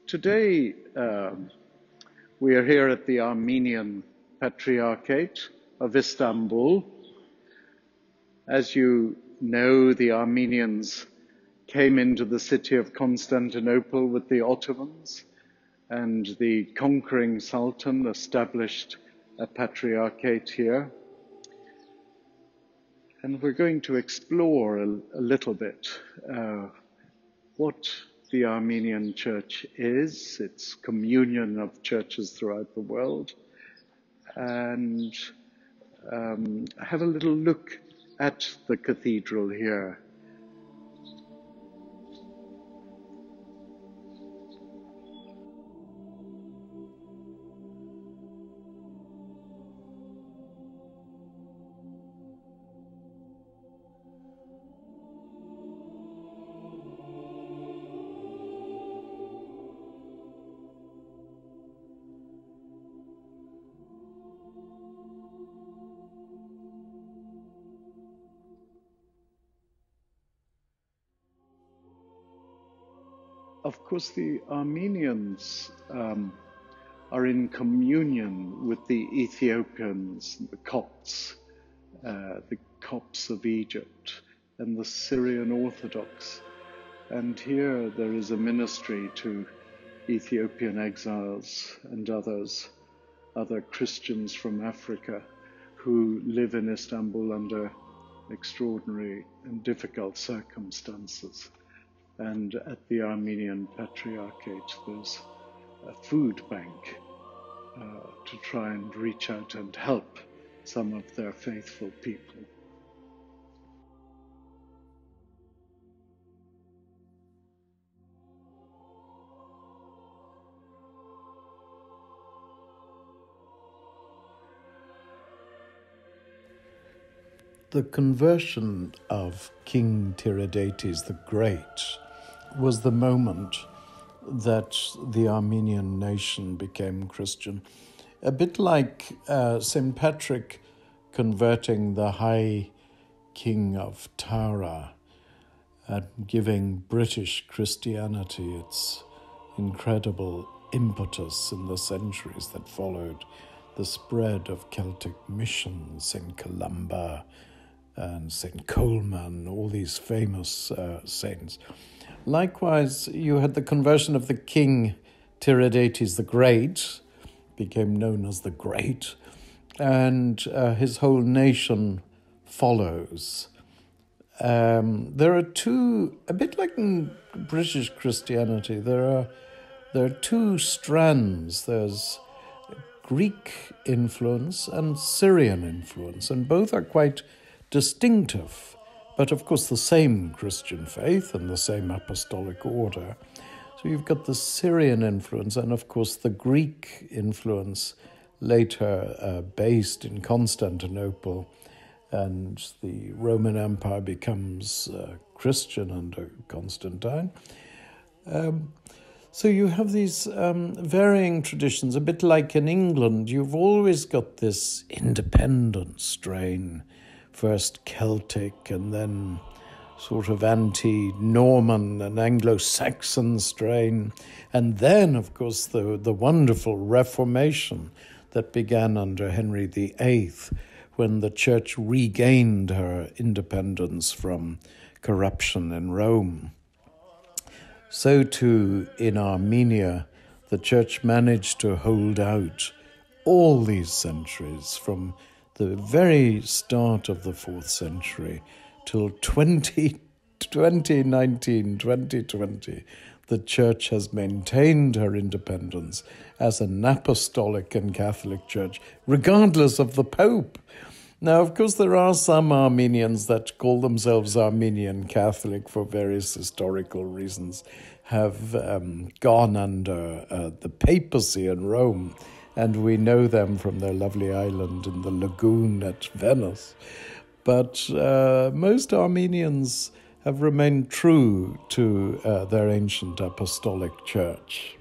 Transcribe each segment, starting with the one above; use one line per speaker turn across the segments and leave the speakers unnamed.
Today, we are here at the Armenian Patriarchate of Istanbul. As you know, the Armenians came into the city of Constantinople with the Ottomans, and the conquering Sultan established a patriarchate here. And we're going to explore a little bit what the Armenian Church is, its communion of churches throughout the world, and have a little look at the cathedral here. Of course, the Armenians are in communion with the Ethiopians, the Copts of Egypt, and the Syrian Orthodox. And here there is a ministry to Ethiopian exiles and other Christians from Africa who live in Istanbul under extraordinary and difficult circumstances. And at the Armenian Patriarchate, there's a food bank to try and reach out and help some of their faithful people.
The conversion of King Tiridates the Great was the moment that the Armenian nation became Christian. A bit like St. Patrick converting the High King of Tara and giving British Christianity its incredible impetus in the centuries that followed the spread of Celtic missions, St. Columba and St. Coleman, all these famous saints. Likewise, you had the conversion of the King Tiridates the Great, became known as the Great, and his whole nation follows. There are two, a bit like in British Christianity, there are two strands. There's Greek influence and Syrian influence, and both are quite distinctive, but of course the same Christian faith and the same apostolic order. So you've got the Syrian influence and of course the Greek influence later based in Constantinople, and the Roman Empire becomes Christian under Constantine. So you have these varying traditions, a bit like in England. You've always got this independent strain, first Celtic and then sort of anti-Norman and Anglo-Saxon strain. And then, of course, the wonderful Reformation that began under Henry VIII, when the church regained her independence from corruption in Rome. So too in Armenia, the church managed to hold out all these centuries from the very start of the 4th century till 2020, the church has maintained her independence as an apostolic and Catholic church, regardless of the Pope. Now, of course, there are some Armenians that call themselves Armenian Catholic for various historical reasons, have gone under the papacy in Rome, and we know them from their lovely island in the lagoon at Venice. But most Armenians have remained true to their ancient apostolic church.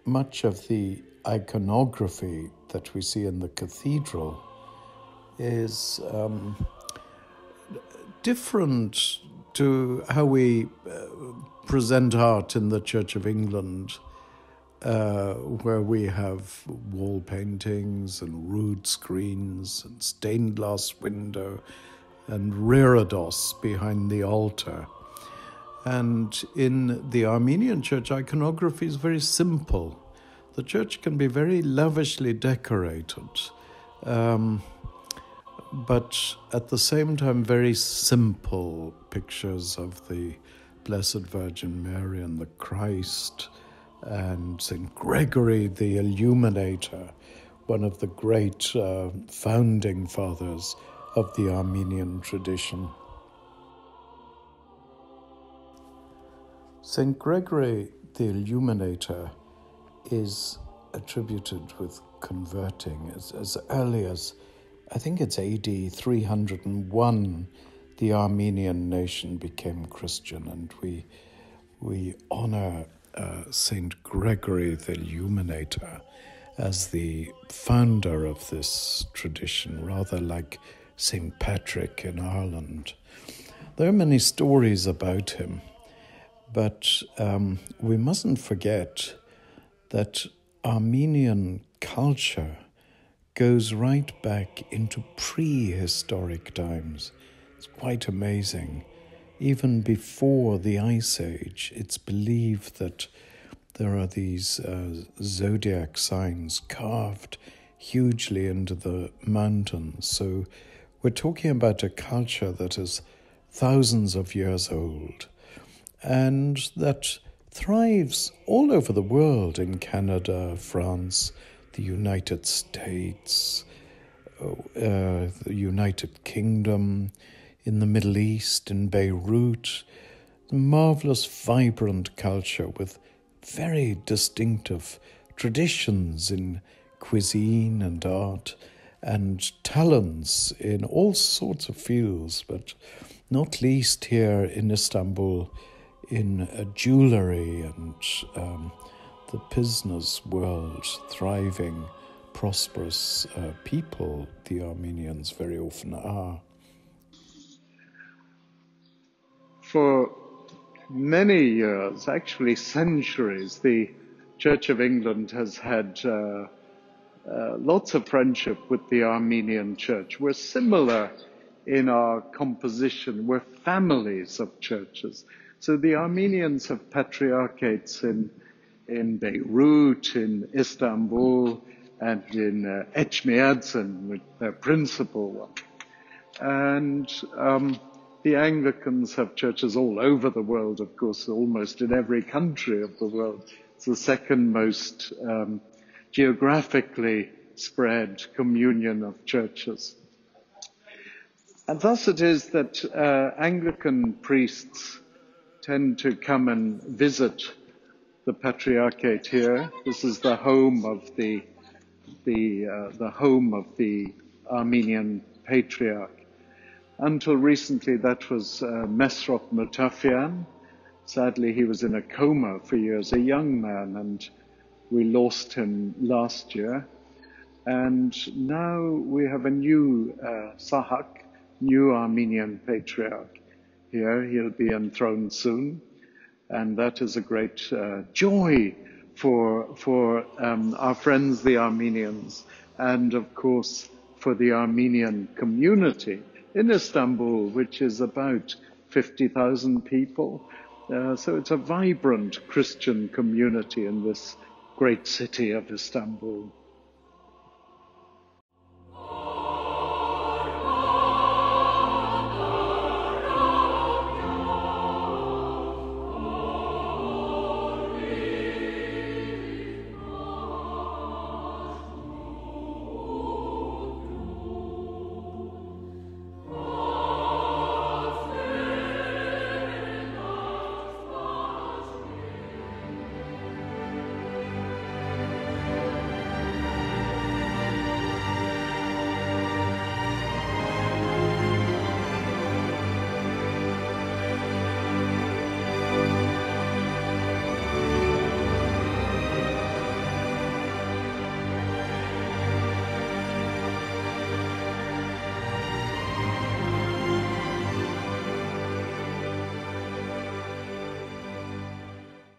Much of the iconography that we see in the cathedral is different to how we present art in the Church of England, where we have wall paintings and rood screens and stained glass window and reredos behind the altar. And in the Armenian church, iconography is very simple. The church can be very lavishly decorated, but at the same time very simple pictures of the Blessed Virgin Mary and the Christ, and St. Gregory the Illuminator, one of the great founding fathers of the Armenian tradition. St. Gregory the Illuminator is attributed with converting as early as, I think it's AD 301, the Armenian nation became Christian, and we honor St. Gregory the Illuminator as the founder of this tradition, rather like St. Patrick in Ireland. There are many stories about him, but we mustn't forget that Armenian culture goes right back into prehistoric times. It's quite amazing. Even before the Ice Age, it's believed that there are these zodiac signs carved hugely into the mountains. So we're talking about a culture that is thousands of years old and that thrives all over the world, in Canada, France, the United States, the United Kingdom, in the Middle East, in Beirut. Marvelous, vibrant culture with very distinctive traditions in cuisine and art and talents in all sorts of fields, but not least here in Istanbul, in jewellery and the business world, thriving, prosperous people, the Armenians very often are.
For many years, actually centuries, the Church of England has had lots of friendship with the Armenian Church. We're similar in our composition. We're families of churches. So the Armenians have patriarchates in Beirut, in Istanbul, and in Echmiadzin, with their principal one. And the Anglicans have churches all over the world, of course, almost in every country of the world. It's the second most geographically spread communion of churches. And thus it is that Anglican priests tend to come and visit the Patriarchate here. This is the home of the home of the Armenian Patriarch. Until recently, that was Mesrop Mutafian. Sadly, he was in a coma for years, a young man, and we lost him last year. And now we have a new Sahak, new Armenian Patriarch here. He'll be enthroned soon. And that is a great joy for our friends, the Armenians, and of course for the Armenian community in Istanbul, which is about 50,000 people. So it's a vibrant Christian community in this great city of Istanbul.